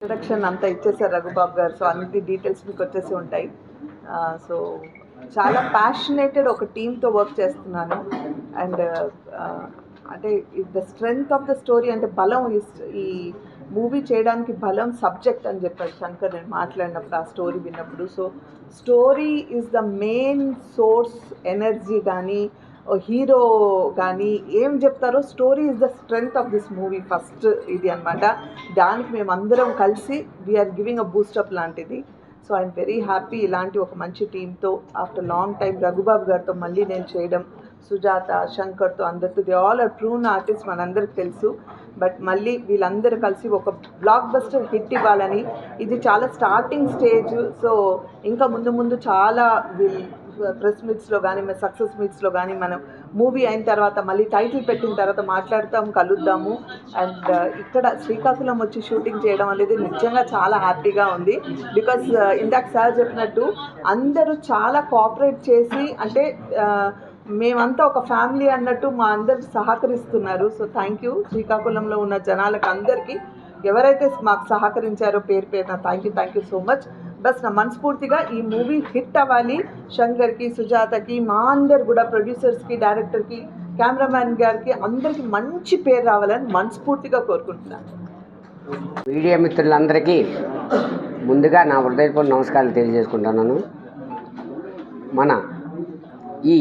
Introduction అంతా ఇచ్చేసారు రఘుబాబు గారు. సో అన్ని డీటెయిల్స్ మీకు వచ్చేసి ఉంటాయి. సో చాలా ప్యాషనేటెడ్ ఒక టీమ్తో వర్క్ చేస్తున్నాను. అండ్ అంటే the strength of the story అంటే బలం ఈ మూవీ చేయడానికి బలం సబ్జెక్ట్ అని చెప్పారు శంకర్ నేను మాట్లాడినప్పుడు, ఆ స్టోరీ విన్నప్పుడు. So story is the main source energy కానీ హీరో కానీ ఏం చెప్తారో story is the strength of this movie first ఇది అనమాట. దానికి మేమందరం కలిసి వీఆర్ గివింగ్ అ బూస్టప్ లాంటిది. సో ఐఎమ్ వెరీ హ్యాపీ ఇలాంటి ఒక మంచి టీంతో ఆఫ్టర్ లాంగ్ టైం రఘుబాబు గారితో మళ్ళీ నేను చేయడం, సుజాత శంకర్తో అందరితో, they all are proven artist మనందరికి తెలుసు. బట్ మళ్ళీ వీళ్ళందరూ కలిసి ఒక బ్లాక్ బస్టర్ హిట్ ఇవ్వాలని, ఇది చాలా స్టార్టింగ్ స్టేజ్. సో ఇంకా ముందు ముందు చాలా ప్రెస్ మీట్స్లో కానీ సక్సెస్ మీట్స్లో కానీ మనం మూవీ అయిన తర్వాత మళ్ళీ టైటిల్ పెట్టిన తర్వాత మాట్లాడతాం, కలుద్దాము. అండ్ ఇక్కడ శ్రీకాకుళం వచ్చి షూటింగ్ చేయడం అనేది నిజంగా చాలా హ్యాపీగా ఉంది. బికాస్ ఇందాక సార్ చెప్పినట్టు అందరూ చాలా కోఆపరేట్ చేసి, అంటే మేమంతా ఒక ఫ్యామిలీ అన్నట్టు మా అందరు సహకరిస్తున్నారు. సో థ్యాంక్ యూ శ్రీకాకుళంలో ఉన్న జనాలకు అందరికీ, ఎవరైతే మాకు సహకరించారో పేరు పేరున thank you so much. Bus నా మనస్ఫూర్తిగా ఈ మూవీ హిట్ అవ్వాలి, శంకర్కి సుజాతకి మా అందరు కూడా ప్రొడ్యూసర్స్కి డైరెక్టర్కి కెమెరామ్యాన్ గారికి అందరికీ మంచి పేరు రావాలని మనస్ఫూర్తిగా కోరుకుంటున్నాను. మీడియా మిత్రులందరికీ ముందుగా నా హృదయపూర్వక నమస్కారాలు తెలియజేసుకుంటున్నాను. మన ఈ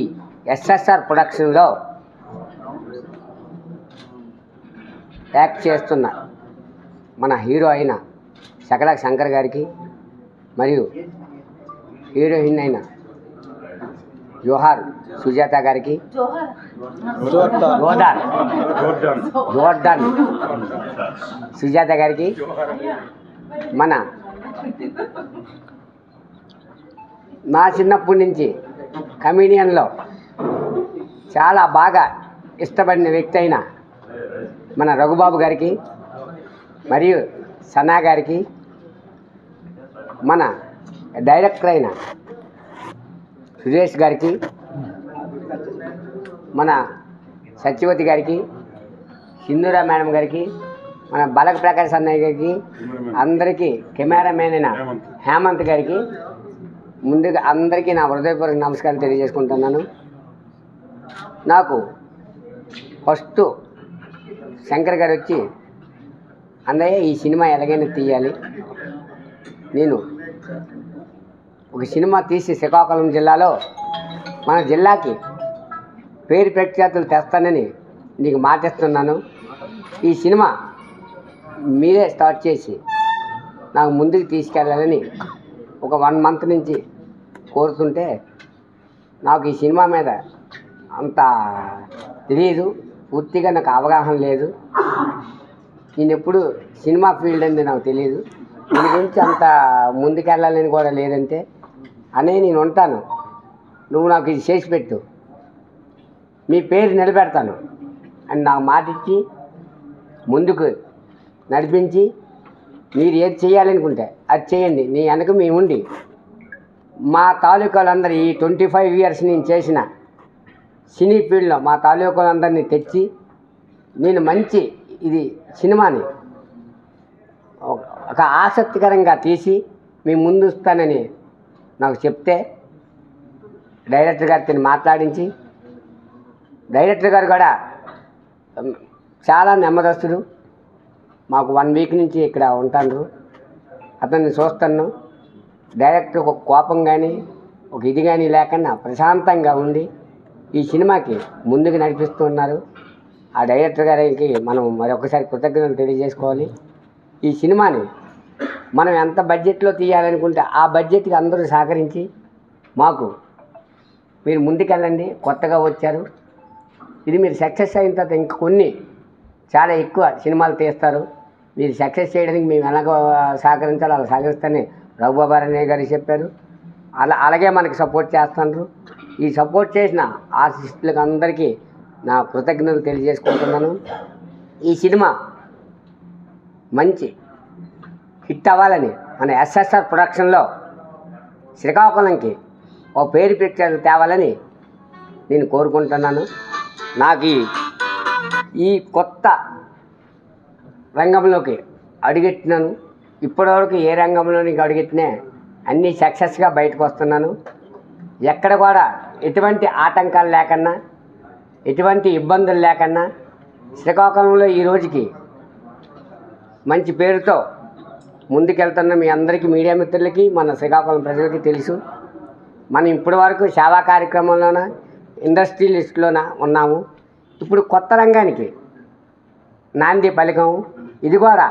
ఎస్ఎస్ఆర్ ప్రొడక్షన్లో యాక్ట్ చేస్తున్న మన హీరో అయిన శకల శంకర్ గారికి మరియు హీరోయిన్ అయిన జోహార్ సుజాత గారికి, జోర్డాన్ సుజాత గారికి, మన నా చిన్నప్పటి నుంచి కమీడియన్లో చాలా బాగా ఇష్టపడిన వ్యక్తి అయిన మన రఘుబాబు గారికి, మరియు సనా గారికి, మన డైరెక్టర్ అయిన సురేష్ గారికి, మన సత్యవతి గారికి, సింధూరా మేడం గారికి, మన బలక ప్రకాష్ అన్నయ్య గారికి, అందరికీ కెమెరామెన్ అయిన హేమంత్ గారికి ముందుగా అందరికీ నా హృదయపూర్వక నమస్కారం తెలియజేసుకుంటున్నాను. నాకు ఫస్ట్ శంకర్ గారు వచ్చి, అన్నయ్య ఈ సినిమా ఎలాగైనా తీయాలి, నేను ఒక సినిమా తీసి శ్రీకాకుళం జిల్లాలో మన జిల్లాకి పేరు ప్రఖ్యాతులు తెస్తానని నీకు మాటిస్తున్నాను. ఈ సినిమా మీరే స్టార్ట్ చేసి నాకు ముందుకు తీసుకెళ్ళాలని ఒక 1 month నుంచి కోరుతుంటే, నాకు ఈ సినిమా మీద అంత తెలియదు, పూర్తిగా నాకు అవగాహన లేదు. నేను ఎప్పుడు సినిమా ఫీల్డ్ అనేది నాకు తెలియదు, దీని గురించి అంత ముందుకెళ్ళాలని కూడా లేదంటే, అనే నేను ఉంటాను, నువ్వు నాకు ఇది చేసి పెట్టు, మీ పేరు నిలబెడతాను అని నాకు మాట ఇచ్చి ముందుకు నడిపించి, మీరు ఏది చేయాలనుకుంటే అది చేయండి, నీ వెనక మేముండి మా తాలూకాలందరూ ఈ 25 years నేను చేసిన సినీ ఫీల్డ్లో మా తాలూకాలందరినీ తెచ్చి నేను మంచి ఇది సినిమాని ఒక ఆసక్తికరంగా తీసి మీ ముందు వస్తానని నాకు చెప్తే, డైరెక్టర్ గారితో మాట్లాడించి, డైరెక్టర్ గారు కూడా చాలా నెమ్మదస్తుడు, మాకు 1 week నుంచి ఇక్కడ ఉంటాను, అతన్ని చూస్తాను. డైరెక్టర్ ఒక కోపం కానీ ఒక ఇది కానీ లేకుండా ప్రశాంతంగా ఉండి ఈ సినిమాకి ముందుకు నడిపిస్తున్నారు. ఆ డైరెక్టర్ గారికి మనం మరొకసారి కృతజ్ఞతలు తెలియజేసుకోవాలి. ఈ సినిమాని మనం ఎంత బడ్జెట్లో తీయాలనుకుంటే ఆ బడ్జెట్కి అందరూ సహకరించి మాకు మీరు ముందుకెళ్ళండి, కొత్తగా వచ్చారు, ఇది మీరు సక్సెస్ అయిన తర్వాత ఇంక కొన్ని చాలా ఎక్కువ సినిమాలు తీస్తారు, మీరు సక్సెస్ చేయడానికి మేము ఎలాగో సహకరించాలో అలా సహకరిస్తానని రఘుబాబు అన్నయ్య గారు చెప్పారు. అలాగే మనకి సపోర్ట్ చేస్తున్నారు. ఈ సపోర్ట్ చేసిన ఆర్టిస్టులకు అందరికీ నా కృతజ్ఞతలు తెలియజేసుకుంటున్నాను. ఈ సినిమా మంచి హిట్ అవ్వాలని మన ఎస్ఎస్ఆర్ ప్రొడక్షన్లో శ్రీకాకుళంకి ఓ పేరు ప్రఖ్యాతులు తేవాలని నేను కోరుకుంటున్నాను. నాకు ఈ కొత్త రంగంలోకి అడుగెట్టినాను. ఇప్పటివరకు ఏ రంగంలోనికి అడుగుతున్నా అన్నీ సక్సెస్గా బయటకు వస్తున్నాను. ఎక్కడ కూడా ఎటువంటి ఆటంకాలు లేకన్నా, ఎటువంటి ఇబ్బందులు లేకన్నా శ్రీకాకుళంలో ఈ రోజుకి మంచి పేరుతో ముందుకెళ్తున్న మీ అందరికీ, మీడియా మిత్రులకి, మన శ్రీకాకుళం ప్రజలకి తెలుసు. మనం ఇప్పటి వరకు సేవా కార్యక్రమంలోన, ఇండస్ట్రీ లిస్టులోన ఉన్నాము. ఇప్పుడు కొత్త రంగానికి నాంది పలికం. ఇది కూడా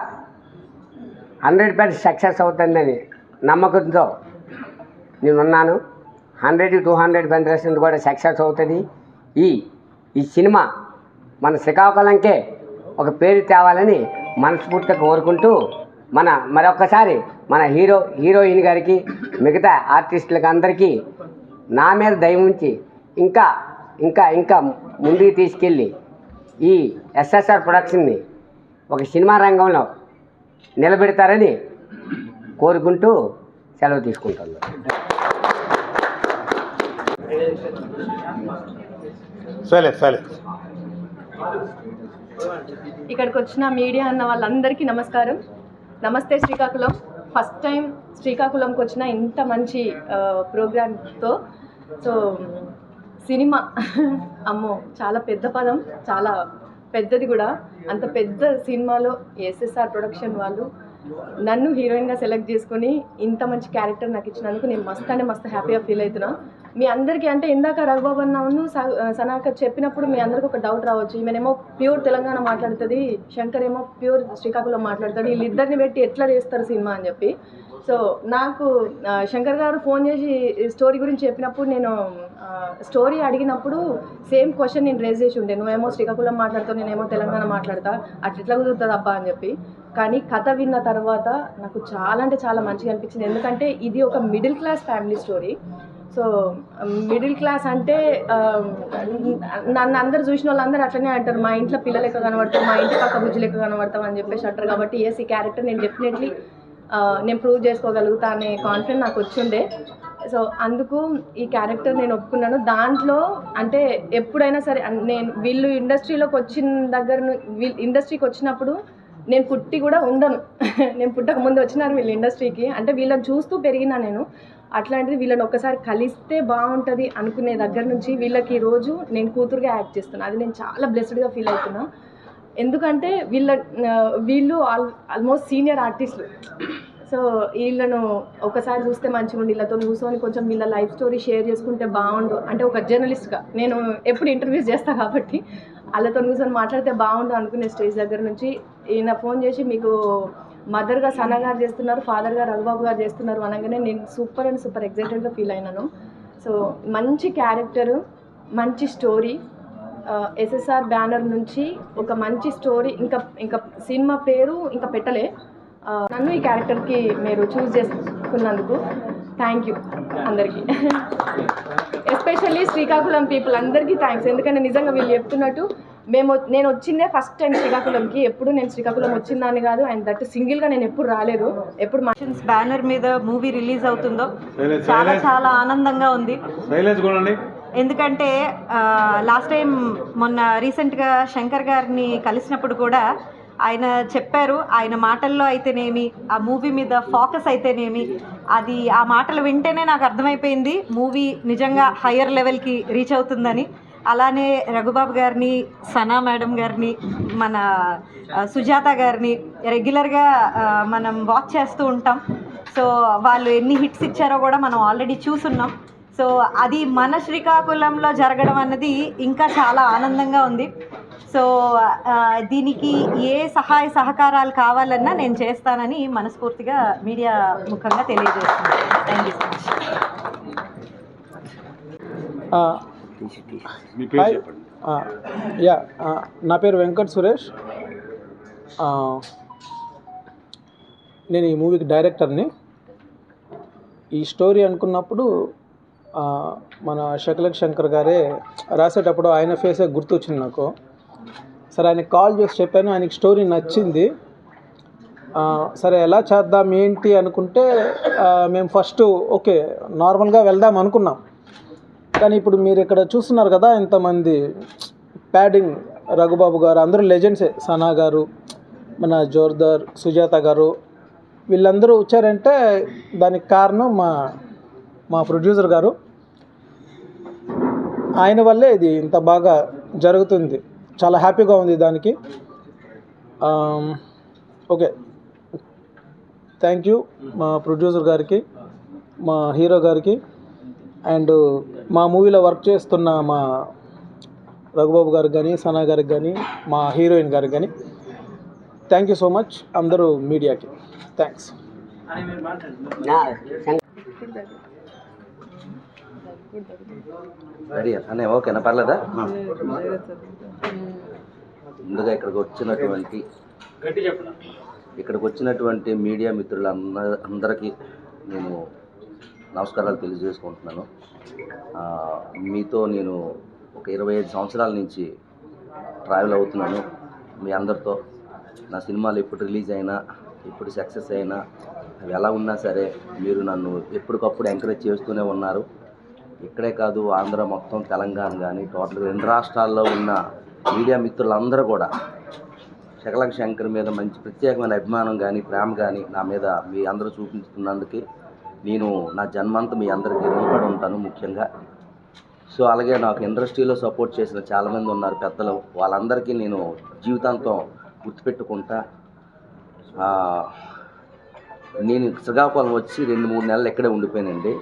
100% సక్సెస్ అవుతుందని నమ్మకంతో నేనున్నాను. 100-200% కూడా సక్సెస్ అవుతుంది. ఈ సినిమా మన శ్రీకాకుళంకే ఒక పేరు తేవాలని మనస్ఫూర్తిగా కోరుకుంటూ, మరొక్కసారి మన హీరోయిన్ గారికి, మిగతా ఆర్టిస్టులకు అందరికీ నా మీద దయ ఉంచి ఇంకా ఇంకా ఇంకా ముందుకు తీసుకెళ్ళి ఈ ఎస్ఎస్ఆర్ ప్రొడక్షన్ని ఒక సినిమా రంగంలో నిలబెడతారని కోరుకుంటూ సెలవు తీసుకుంటున్నాను. ఇక్కడికి వచ్చిన మీడియా అన్న వాళ్ళందరికీ నమస్కారం. నమస్తే శ్రీకాకుళం. ఫస్ట్ టైం శ్రీకాకుళంకి వచ్చిన ఇంత మంచి ప్రోగ్రామ్తో. సో సినిమా అమ్మో చాలా పెద్ద పదం, చాలా పెద్దది కూడా. అంత పెద్ద సినిమాలో ఎస్ఎస్ఆర్ ప్రొడక్షన్ వాళ్ళు నన్ను హీరోయిన్గా సెలెక్ట్ చేసుకొని ఇంత మంచి క్యారెక్టర్ నాకు ఇచ్చినందుకు నేను మస్తు హ్యాపీగా ఫీల్ అవుతున్నా. మీ అందరికీ అంటే ఇందాక రఘుబాబు అన్నను సనాక చెప్పినప్పుడు మీ అందరికీ ఒక డౌట్ రావచ్చు, ఈమెనేమో ప్యూర్ తెలంగాణ మాట్లాడుతుంది, శంకర్ ఏమో ప్యూర్ శ్రీకాకుళం మాట్లాడుతాడు, వీళ్ళిద్దరిని పెట్టి ఎట్లా చేస్తారు సినిమా అని చెప్పి. సో నాకు శంకర్ గారు ఫోన్ చేసి స్టోరీ గురించి చెప్పినప్పుడు, నేను స్టోరీ అడిగినప్పుడు సేమ్ క్వశ్చన్ నేను రేజ్ చేసి ఉండే, నువ్వేమో శ్రీకాకుళం మాట్లాడుతావు, నేనేమో తెలంగాణ మాట్లాడతా, అట్లా ఎట్లా కుదురుతుంది అబ్బా అని చెప్పి. కానీ కథ విన్న తర్వాత నాకు చాలా అంటే చాలా మంచిగా అనిపించింది. ఎందుకంటే ఇది ఒక middle class family story. So middle class అంటే నన్ను అందరు చూసిన వాళ్ళందరూ అట్లనే అంటారు, మా ఇంట్లో పిల్ల లెక్క కనబడతాం, మా ఇంటి పక్క బుజ్జి లెక్క కనబడతాం అని చెప్పేసి అంటారు. కాబట్టి ఈ క్యారెక్టర్ నేను డెఫినెట్లీ నేను ప్రూవ్ చేసుకోగలుగుతా అనే కాన్ఫిడెన్స్ నాకు వచ్చిండే. సో అందుకు ఈ క్యారెక్టర్ నేను ఒప్పుకున్నాను. దాంట్లో అంటే ఎప్పుడైనా సరే వీళ్ళు ఇండస్ట్రీలోకి వచ్చిన ఇండస్ట్రీకి వచ్చినప్పుడు నేను పుట్టి కూడా ఉండను. నేను పుట్టక ముందు వచ్చినారు వీళ్ళు ఇండస్ట్రీకి. అంటే వీళ్ళని చూస్తూ పెరిగినా నేను. అట్లాంటిది వీళ్ళని ఒక్కసారి కలిస్తే బాగుంటుంది అనుకునే దగ్గర నుంచి వీళ్ళకి రోజు నేను కూతురుగా యాక్ట్ చేస్తున్నాను. అది నేను చాలా బ్లెస్డ్గా ఫీల్ అవుతున్నా. ఎందుకంటే వీళ్ళు ఆల్మోస్ట్ సీనియర్ ఆర్టిస్టులు. సో వీళ్ళను ఒకసారి చూస్తే మంచిగా ఉండి వీళ్ళతో కూర్చొని కొంచెం వీళ్ళ లైఫ్ స్టోరీ షేర్ చేసుకుంటే బాగుండు. అంటే ఒక జర్నలిస్ట్గా నేను ఎప్పుడు ఇంటర్వ్యూస్ చేస్తాను కాబట్టి వాళ్ళతో కూర్చొని మాట్లాడితే బాగుండు అనుకునే స్టేజ్ దగ్గర నుంచి ఈయన ఫోన్ చేసి మీకు మదర్గా సనా గారు చేస్తున్నారు, ఫాదర్గా రఘుబాబు గారు చేస్తున్నారు అనగానే నేను సూపర్ ఎగ్జైటెడ్గా ఫీల్ అయినాను. సో మంచి క్యారెక్టరు, మంచి స్టోరీ, ఎస్ఎస్ఆర్ బ్యానర్ నుంచి ఒక మంచి స్టోరీ. ఇంకా సినిమా పేరు ఇంకా పెట్టలే. నన్ను ఈ క్యారెక్టర్కి మీరు చూస్ చేసుకున్నందుకు థ్యాంక్ యూ అందరికీ. ఎస్పెషల్లీ శ్రీకాకుళం పీపుల్ అందరికీ థ్యాంక్స్. ఎందుకంటే నిజంగా వీళ్ళు చెప్తున్నట్టు నేను వచ్చిందే ఫస్ట్ టైం శ్రీకాకుళంకి. ఎప్పుడు నేను శ్రీకాకుళం వచ్చిందాన్ని కాదు, అండ్ దట్ సింగిల్గా నేను ఎప్పుడు రాలేదు. ఎప్పుడు బ్యానర్ మీద మూవీ రిలీజ్ అవుతుందో చాలా చాలా ఆనందంగా ఉంది. ఎందుకంటే లాస్ట్ టైం మొన్న రీసెంట్గా శంకర్ గారిని కలిసినప్పుడు కూడా ఆయన చెప్పారు, ఆయన మాటల్లో అయితేనేమి, ఆ మూవీ మీద ఫోకస్ అయితేనేమి, అది ఆ మాటలు వింటేనే నాకు అర్థమైపోయింది మూవీ నిజంగా హయ్యర్ లెవెల్కి రీచ్ అవుతుందని. అలానే రఘుబాబు గారిని, సనా మేడం గారిని, మన సుజాత గారిని రెగ్యులర్గా మనం వాచ్ చేస్తూ ఉంటాం. సో వాళ్ళు ఎన్ని హిట్స్ ఇచ్చారో కూడా మనం ఆల్రెడీ చూసున్నాం. సో అది మన శ్రీకాకుళంలో జరగడం అన్నది ఇంకా చాలా ఆనందంగా ఉంది. సో దీనికి ఏ సహాయ సహకారాలు కావాలన్నా నేను చేస్తానని మనస్ఫూర్తిగా మీడియా ముఖంగా తెలియజేస్తున్నాను. Thank you so much. నా పేరు వెంకట్ సురేష్. నేను ఈ మూవీకి డైరెక్టర్ని. ఈ స్టోరీ అనుకున్నప్పుడు మన శకలక్ శంకర్ గారే రాసేటప్పుడు ఆయన ఫేసే గుర్తొచ్చింది నాకు. సరే ఆయనకి కాల్ చేసి చెప్పాను, ఆయనకి స్టోరీ నచ్చింది. సరే ఎలా చేద్దాం ఏంటి అనుకుంటే మేము ఫస్ట్ ఓకే నార్మల్గా వెళ్దాం అనుకున్నాం. కానీ ఇప్పుడు మీరు ఇక్కడ చూస్తున్నారు కదా, ఇంతమంది ప్యాడింగ్, రఘుబాబు గారు అందరూ లెజెండ్సే, సనా గారు, మన జోర్దార్, సుజాత గారు, వీళ్ళందరూ వచ్చారంటే దానికి కారణం మా ప్రొడ్యూసర్ గారు. ఆయన వల్లే ఇది ఇంత బాగా జరుగుతుంది. చాలా హ్యాపీగా ఉంది దానికి. ఓకే, థ్యాంక్ యూ మా ప్రొడ్యూసర్ గారికి, మా హీరో గారికి, అండ్ మా మూవీలో వర్క్ చేస్తున్న మా రఘుబాబు గారికి కానీ, సనా గారికి కానీ, మా హీరోయిన్ గారికి కానీ థ్యాంక్ యూ సో మచ్. అందరూ మీడియాకి థ్యాంక్స్. రెడీ అనే ఓకేనా, పర్లేదా? ముందుగా ఇక్కడికి వచ్చినటువంటి మీడియా మిత్రులందరికీ నేను నమస్కారాలు తెలియజేసుకుంటున్నాను. మీతో నేను ఒక 25 సంవత్సరాల నుంచి ట్రావెల్ అవుతున్నాను మీ అందరితో. నా సినిమాలు ఎప్పుడు రిలీజ్ అయినా, ఎప్పుడు సక్సెస్ అయినా, అవి ఎలా ఉన్నా సరే మీరు నన్ను ఎప్పటికప్పుడు ఎంకరేజ్ చేస్తూనే ఉన్నారు. ఇక్కడే కాదు, ఆంధ్ర మొత్తం, తెలంగాణ కానీ, టోటల్గా 2 రాష్ట్రాల్లో ఉన్న మీడియా మిత్రులందరూ కూడా శకలక శంకర్ మీద మంచి ప్రత్యేకమైన అభిమానం కానీ, ప్రేమ కానీ నా మీద మీ అందరూ చూపించుతున్నందుకు నేను నా జన్మంతా మీ అందరికీ రుణపడి ఉంటాను ముఖ్యంగా. సో అలాగే నాకు ఇండస్ట్రీలో సపోర్ట్ చేసిన చాలామంది ఉన్నారు పెద్దలు, వాళ్ళందరికీ నేను జీవితాంతం గుర్తుపెట్టుకుంటా. నేను శ్రీకాకుళం వచ్చి 2-3 నెలలు ఇక్కడే ఉండిపోయానండి.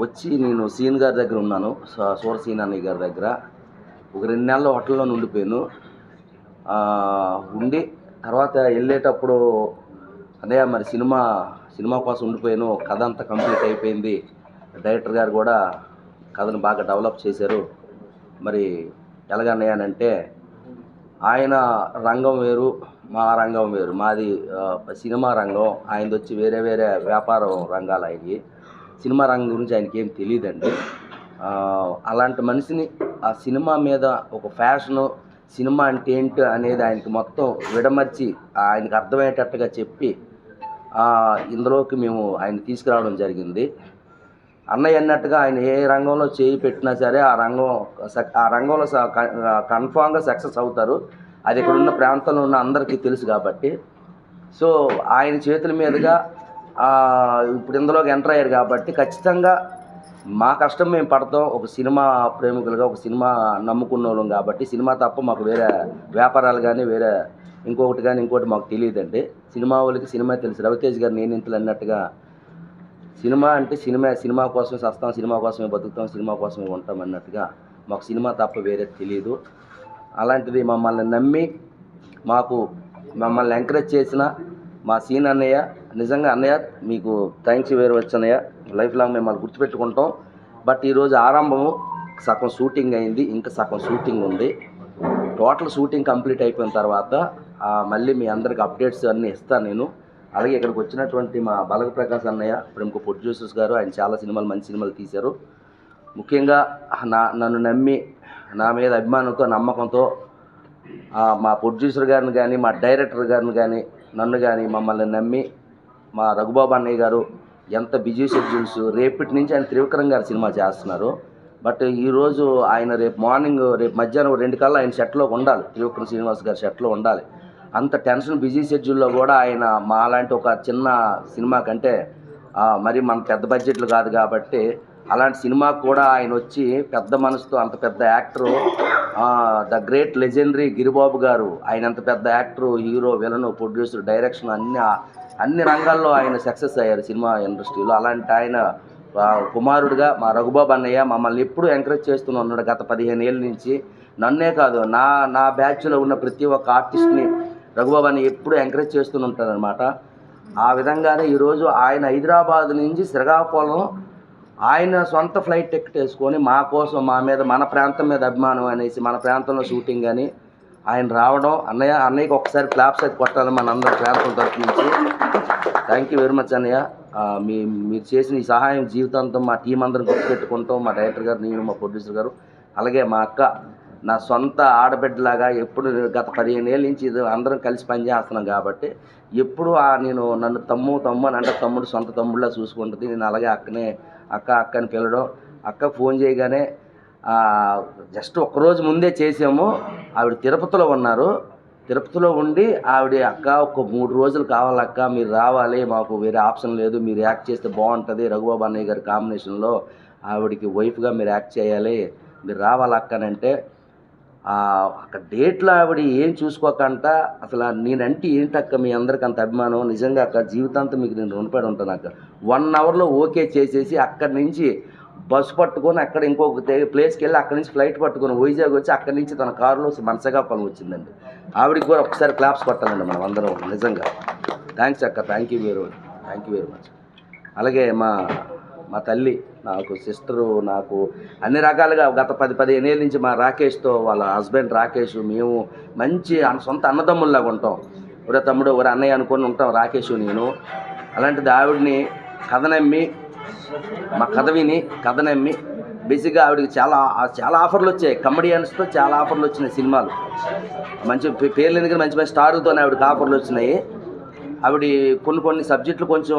వచ్చి నేను సీన్ గారి దగ్గర ఉన్నాను, సూరసీన్ అన్నయ్య గారి దగ్గర. ఒక 2 నెలలు హోటల్లో ఉండిపోయాను. ఉండి తర్వాత వెళ్ళేటప్పుడు అన్నయ్య మరి సినిమా కోసం ఉండిపోయాను, కథ అంతా కంప్లీట్ అయిపోయింది, డైరెక్టర్ గారు కూడా కథను బాగా డెవలప్ చేశారు, మరి ఎలాగన్నయ్య అని అంటే, ఆయన రంగం వేరు, మా రంగం వేరు. మాది సినిమా రంగం, ఆయనది వచ్చి వేరే వ్యాపారం రంగాలు. ఆయనకి సినిమా రంగం గురించి ఆయనకి ఏం తెలియదండి. అలాంటి మనిషిని ఆ సినిమా మీద ఒక ఫ్యాషను, సినిమా అంటే ఏంటి అనేది ఆయనకి మొత్తం విడమర్చి ఆయనకు అర్థమయ్యేటట్టుగా చెప్పి ఇందులోకి మేము ఆయన తీసుకురావడం జరిగింది. అన్నయ్య అన్నట్టుగా ఆయన ఏ రంగంలో చేయి పెట్టినా సరే ఆ రంగంలో కన్ఫామ్గా సక్సెస్ అవుతారు. అది ఇక్కడ ఉన్న ప్రాంతంలో ఉన్న అందరికీ తెలుసు కాబట్టి. సో ఆయన చేతుల మీదుగా ఇప్పుడు ఇందులోకి ఎంటర్ అయ్యారు కాబట్టి ఖచ్చితంగా మా కష్టం మేము పడతాం. ఒక సినిమా ప్రేమికులుగా, ఒక సినిమా నమ్ముకున్న వాళ్ళం కాబట్టి, సినిమా తప్ప మాకు వేరే వ్యాపారాలు కానీ, వేరే ఇంకొకటి కానీ ఇంకోటి మాకు తెలియదండి. సినిమా వాళ్ళకి సినిమా తెలుసు. రవితేజ్ గారు నేను ఇంతలు అన్నట్టుగా సినిమా అంటే సినిమా కోసమే వస్తాం, సినిమా కోసమే బతుకుతాం, సినిమా కోసమే ఉంటాం అన్నట్టుగా మాకు సినిమా తప్ప వేరే తెలియదు. అలాంటిది మమ్మల్ని నమ్మి మమ్మల్ని ఎంకరేజ్ చేసిన మా సీన్ అన్నయ్య, నిజంగా అన్నయ్య మీకు థ్యాంక్స్ వేరు వచ్చు అన్నయ్య. లైఫ్ లాంగ్ మిమ్మల్ని గుర్తుపెట్టుకుంటాం. బట్ ఈరోజు ఆరంభము సగం షూటింగ్ అయింది, ఇంకా సగం షూటింగ్ ఉంది. టోటల్ షూటింగ్ కంప్లీట్ అయిపోయిన తర్వాత మళ్ళీ మీ అందరికి అప్డేట్స్ అన్నీ ఇస్తాను నేను. అలాగే ఇక్కడికి వచ్చినటువంటి మా బలగ ప్రకాష్ అన్నయ్య, ప్రముఖ ప్రొడ్యూసర్స్ గారు, ఆయన చాలా సినిమాలు, మంచి సినిమాలు తీశారు. ముఖ్యంగా నన్ను నమ్మి, నా మీద అభిమానంతో, నమ్మకంతో మా ప్రొడ్యూసర్ గారిని కానీ, మా డైరెక్టర్ గారిని కానీ, నన్ను కానీ మమ్మల్ని నమ్మి మా రఘుబాబు అన్నయ్య గారు ఎంత బిజీ షెడ్యూల్స్, రేపటి నుంచి ఆయన త్రివిక్రమ్ గారు సినిమా చేస్తున్నారు. బట్ ఈరోజు ఆయన రేపు మధ్యాహ్నం 2 కల్లా ఆయన సెట్లో ఉండాలి, త్రివిక్రమ్ శ్రీనివాస్ గారి సెట్లో ఉండాలి. అంత టెన్షన్ బిజీ షెడ్యూల్లో కూడా ఆయన మా లాంటి ఒక చిన్న సినిమా కంటే మరి మన పెద్ద బడ్జెట్లు కాదు కాబట్టి అలాంటి సినిమాకు కూడా ఆయన వచ్చి పెద్ద మనసుతో, అంత పెద్ద actor, the great legendary Giribabu గారు, ఆయన అంత పెద్ద actor, hero, villain, producer, direction అన్ని రంగాల్లో ఆయన సక్సెస్ అయ్యారు సినిమా ఇండస్ట్రీలో. అలాంటి ఆయన కుమారుడిగా మా రఘుబాబు అన్నయ్య మమ్మల్ని ఎప్పుడూ ఎంకరేజ్ చేస్తూనే ఉన్నాడు గత 15 ఏళ్ళ నుంచి. నన్నే కాదు, నా బ్యాచ్లో ఉన్న ప్రతి ఒక్క ఆర్టిస్ట్ని రఘుబాబు అన్నయ్య ఎప్పుడూ ఎంకరేజ్ చేస్తూనే ఉంటారనమాట. ఆ విధంగానే ఈరోజు ఆయన హైదరాబాద్ నుంచి శ్రీకాకుళం ఆయన సొంత ఫ్లైట్ టికెట్ వేసుకొని మా కోసం, మన ప్రాంతం మీద అభిమానం అనేసి, మన ప్రాంతంలో షూటింగ్ అని ఆయన రావడం, అన్నయ్యకి ఒకసారి క్లాప్స్ అయితే కొట్టాలి మన అందరి ప్రాంతం తరఫు నుంచి. థ్యాంక్ యూ వెరీ మచ్ అన్నయ్య. మీరు చేసిన ఈ సహాయం జీవితాంతం మా టీం అందరం గుర్తుపెట్టుకుంటాం. మా డైరెక్టర్ గారు, నేను, మా ప్రొడ్యూసర్ గారు, అలాగే మా అక్క నా సొంత ఆడబిడ్డలాగా ఎప్పుడు గత 15 ఏళ్ళ నుంచి అందరం కలిసి పనిచేస్తున్నాం కాబట్టి ఎప్పుడు నన్ను తమ్ము అని అంటే తమ్ముడు, సొంత తమ్ముడిలా చూసుకుంటుంది. నేను అలాగే అక్క అని పిలవడం, అక్క ఫోన్ చేయగానే జస్ట్ ఒక్కరోజు ముందే చేసాము. ఆవిడ తిరుపతిలో ఉన్నారు, తిరుపతిలో ఉండి ఆవిడ అక్క ఒక 3 రోజులు కావాలక్క, మీరు రావాలి, మాకు వేరే ఆప్షన్ లేదు, మీరు యాక్ట్ చేస్తే బాగుంటుంది, రఘుబాబు అన్నయ్య గారి కాంబినేషన్లో ఆవిడకి వైఫ్గా మీరు యాక్ట్ చేయాలి, మీరు రావాలక్కనంటే అక్కడ డేట్లో ఆవిడ ఏం చూసుకోకంట అసలు నేనంటే ఏంటక్క మీ అందరికి అంత అభిమానం, నిజంగా అక్క జీవితాంతం మీకు నేను రుణపడి ఉంటాను అక్క. 1 అవర్లో ఓకే చేసేసి అక్కడి నుంచి బస్సు పట్టుకొని అక్కడ ఇంకొక ప్లేస్కి వెళ్ళి అక్కడి నుంచి ఫ్లైట్ పట్టుకొని వైజాగ్ వచ్చి అక్కడి నుంచి తన కారులో శ్రీకాకుళం వచ్చిందండి. ఆవిడకి కూడా ఒకసారి క్లాప్స్ కొట్టాలండి మనం అందరం. నిజంగా థ్యాంక్స్ అక్క, థ్యాంక్ యూ వెరీ మచ్. అలాగే మా తల్లి, నాకు సిస్టరు, నాకు అన్ని రకాలుగా గత 10-15 ఏళ్ళ నుంచి మా రాకేష్తో, వాళ్ళ హస్బెండ్ రాకేష్, మేము మంచి సొంత అన్నదమ్ముల్లాగా ఉంటాం. ఒరే తమ్ముడు, ఒరే అన్నయ్య అనుకొని ఉంటాం రాకేష్ నేను. అలాంటిది ఆవిడని కథ నమ్మి, మా కథ విని కథ నమ్మి, బేసిక్గా ఆవిడకి చాలా ఆఫర్లు వచ్చాయి. కమెడియన్స్తో చాలా ఆఫర్లు వచ్చినాయి, సినిమాలు మంచి పేర్లు ఎందుకంటే మంచి మంచి స్టార్లతోనే ఆవిడకి ఆఫర్లు వచ్చినాయి. ఆవిడ కొన్ని సబ్జెక్టులు కొంచెం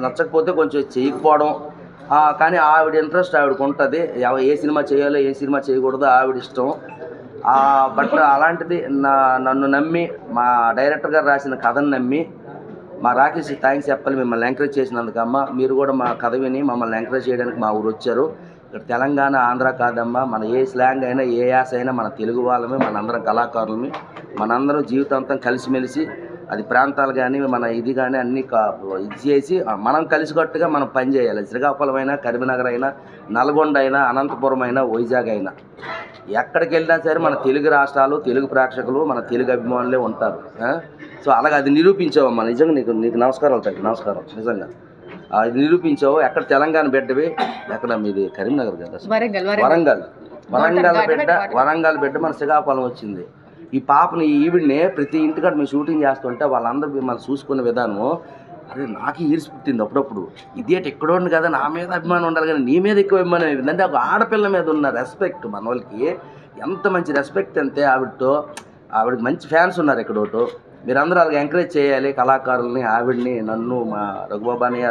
నచ్చకపోతే కొంచెం చేయకపోవడం, కానీ ఆవిడ ఇంట్రెస్ట్ ఆవిడకు ఉంటుంది. ఏ సినిమా చేయాలో ఏ సినిమా చేయకూడదో ఆవిడ ఇష్టం. బట్ అలాంటిది నన్ను నమ్మి, మా డైరెక్టర్ గారు రాసిన కథను నమ్మి, మా రాకేష్ థ్యాంక్స్ చెప్పాలి మిమ్మల్ని ఎంకరేజ్ చేసినందుకమ్మ. మీరు కూడా మా కథ విని మమ్మల్ని ఎంకరేజ్ చేయడానికి మా ఊరు వచ్చారు. ఇక్కడ తెలంగాణ, ఆంధ్ర కాదమ్మా, మన ఏ స్లాంగ్ అయినా ఏ యాస అయినా మన తెలుగు వాళ్ళమే, మనందరం కళాకారులమే, మనందరం జీవితాంతం కలిసిమెలిసి, అది ప్రాంతాలు కానీ మన ఇది కానీ అన్నీ ఇది చేసి మనం కలిసికట్టుగా మనం పనిచేయాలి. శ్రీకాకుళం అయినా, కరీంనగర్ అయినా, నల్గొండ అయినా, అనంతపురం అయినా, వైజాగ్ అయినా, ఎక్కడికి వెళ్ళినా సరే మన తెలుగు రాష్ట్రాలు, తెలుగు ప్రేక్షకులు, మన తెలుగు అభిమానులే ఉంటారు. సో అలాగే అది నిరూపించావమ్మా. నిజంగా నీకు నమస్కారాలు తండ్రి, నమస్కారం. నిజంగా అది నిరూపించావు. ఎక్కడ తెలంగాణ బిడ్డవి, ఎక్కడ మీది కరీంనగర్ కదా, వరంగల్ బిడ్డ మన శ్రీకాకుళం వచ్చింది. ఈ పాపని ఈవిడ్నే ప్రతి ఇంటికాడ మేము షూటింగ్ చేస్తుంటే వాళ్ళందరూ మిమ్మల్ని చూసుకునే విధానం, అరే నాకు ఈర్స్ పుట్టింది అప్పుడప్పుడు. ఇదేంటి ఎక్కడో ఉంది కదా, నా మీద అభిమానం ఉండాలి కానీ నీ మీద ఎక్కువ అభిమానం అయింది అంటే ఒక ఆడపిల్ల మీద ఉన్న రెస్పెక్ట్ మన వాళ్ళకి ఎంత మంచి రెస్పెక్ట్ అంతే. ఆవిడకి మంచి ఫ్యాన్స్ ఉన్నారు ఎక్కడోటో. మీరందరూ అలాగే ఎంకరేజ్ చేయాలి కళాకారుల్ని, ఆవిడ్ని, నన్ను, మా రఘుబాబు అన్నయ్య,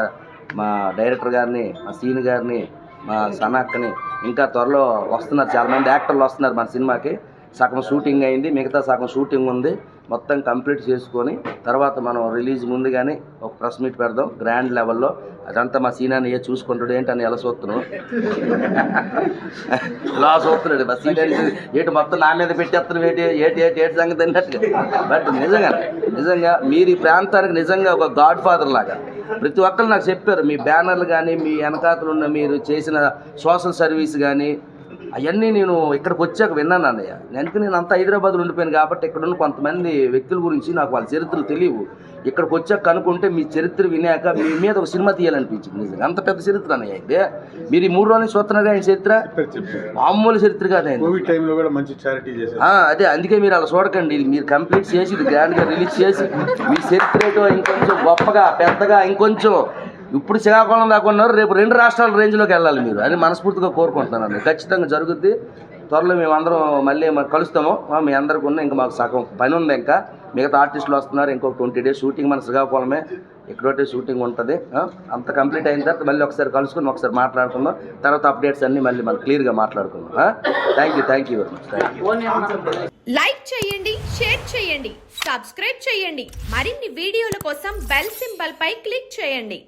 మా డైరెక్టర్ గారిని, మా సీని గారిని, మా సనక్కని. ఇంకా త్వరలో వస్తున్నారు, చాలామంది యాక్టర్లు వస్తున్నారు మన సినిమాకి. సగం షూటింగ్ అయింది, మిగతా సగం షూటింగ్ ఉంది. మొత్తం కంప్లీట్ చేసుకొని తర్వాత మనం రిలీజ్ ముందుగానే ఒక ప్రెస్ మీట్ పెడదాం గ్రాండ్ లెవెల్లో. అదంతా మా సీనాన్ని చూసుకుంటాడు. ఏంటని ఎలా చూస్తున్నావు, ఇలా చూస్తున్నాడు మా సీనియర్ ఏంటి మొత్తం నా మీద పెట్టేస్తున్నావు, ఏటి సంగతి అన్నట్టుగా. బట్ నిజంగా మీరు ఈ ప్రాంతానికి నిజంగా ఒక గాడ్ ఫాదర్ లాగా ప్రతి ఒక్కరు నాకు చెప్పారు. మీ బ్యానర్లు కానీ, మీ వెనకాతలు ఉన్న మీరు చేసిన సోషల్ సర్వీస్ కానీ, అవన్నీ నేను ఇక్కడికి వచ్చాక విన్నాను అన్నయ్య. ఎందుకంటే నేను అంతా హైదరాబాద్లో ఉండిపోయాను కాబట్టి ఇక్కడ ఉన్న కొంతమంది వ్యక్తుల గురించి నాకు వాళ్ళ చరిత్రలు తెలియవు. ఇక్కడికి వచ్చాక కనుక్కుంటే మీ చరిత్ర వినాక మీ మీద ఒక సినిమా తీయాలనిపించింది. నిజంగా అంత పెద్ద చరిత్ర అన్నయ్య. అయితే మీరు ఈ 3 రోజుల నుంచి చూస్తున్నారు ఆయన చరిత్ర మామూలు చరిత్ర కాదు. అదే అందుకే మీరు అలా చూడకండి. మీరు కంప్లీట్ చేసి ఇది గ్రాండ్గా రిలీజ్ చేసి మీ చరిత్ర ఏంటో ఇంకొంచెం గొప్పగా పెద్దగా ఇంకొంచెం ఇప్పుడు శ్రీకాకుళం దాకా ఉన్నారు, రేపు 2 రాష్ట్రాల రేంజ్లోకి వెళ్ళాలి మీరు అని మనస్ఫూర్తిగా కోరుకుంటున్నాను. ఖచ్చితంగా జరుగుద్ది. త్వరలో మేమందరం మళ్ళీ కలుస్తాము. మీ అందరికీ ఉన్న ఇంకా మాకు సగం పని ఉంది. ఇంకా మిగతా ఆర్టిస్టులు వస్తున్నారు. ఇంకొక 20 days షూటింగ్ మన శ్రీకాకుళమే, ఎక్కడోటే షూటింగ్ ఉంటుంది. అంత కంప్లీట్ అయిన తర్వాత మళ్ళీ ఒకసారి కలుసుకుని ఒకసారి మాట్లాడుకుందాం. తర్వాత అప్డేట్స్ అన్నీ మళ్ళీ మనం క్లియర్గా మాట్లాడుకుందాం. Thank you very much. Like చేయండి, షేర్ చేయండి, సబ్స్క్రైబ్ చేయండి. మరిన్ని వీడియోల కోసం బెల్ సింబల్ పై క్లిక్ చేయండి.